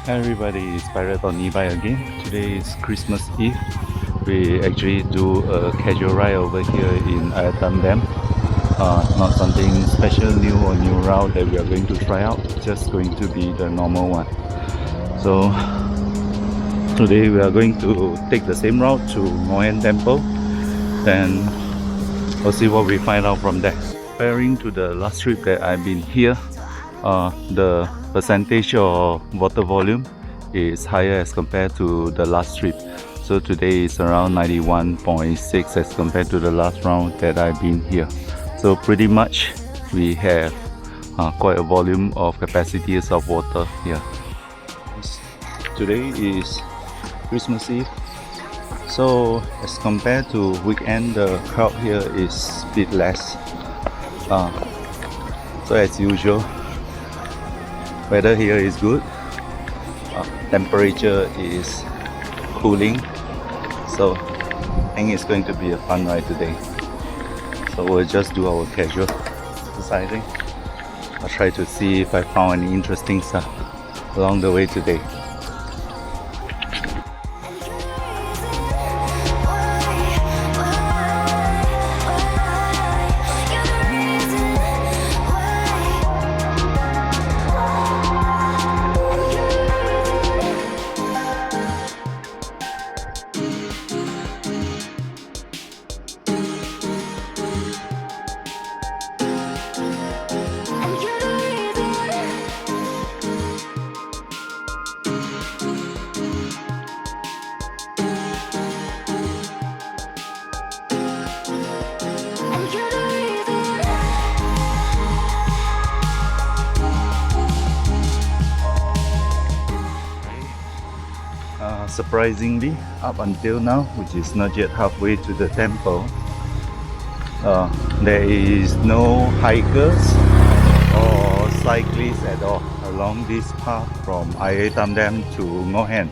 Hi everybody, it's Pirate on Ebike again. Today is Christmas Eve. We actually do a casual ride over here in Air Itam Dam. Not something special, new or new route that we are going to try out. Just going to be the normal one. So today we are going to take the same route to Hean Temple. Then we'll see what we find out from there. Comparing to the last trip that I've been here, the percentage of water volume is higher as compared to the last trip. So today is around 91.6 as compared to the last round that I've been here. So pretty much we have quite a volume of capacities of water here. Today is Christmas Eve. So as compared to weekend, the crowd here is a bit less. So as usual, weather here is good. Temperature is cooling. So I think it's going to be a fun ride today. So we'll just do our casual exercising. I'll try to see if I found any interesting stuff along the way today. Surprisingly, up until now, which is not yet halfway to the temple, there is no hikers or cyclists at all along this path from Air Itam Dam to Hean.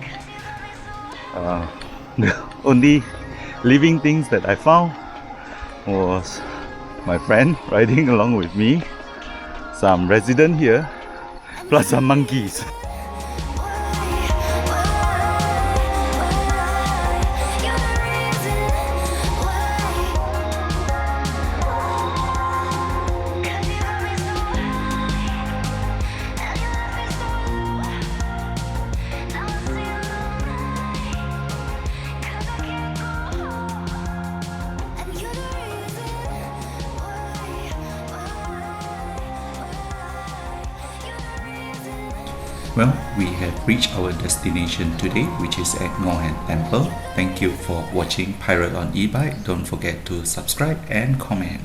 The only living things that I found was my friend riding along with me, some resident here, plus some monkeys. Well, we have reached our destination today, which is at Hean Temple. Thank you for watching Pirate on Ebike. Don't forget to subscribe and comment.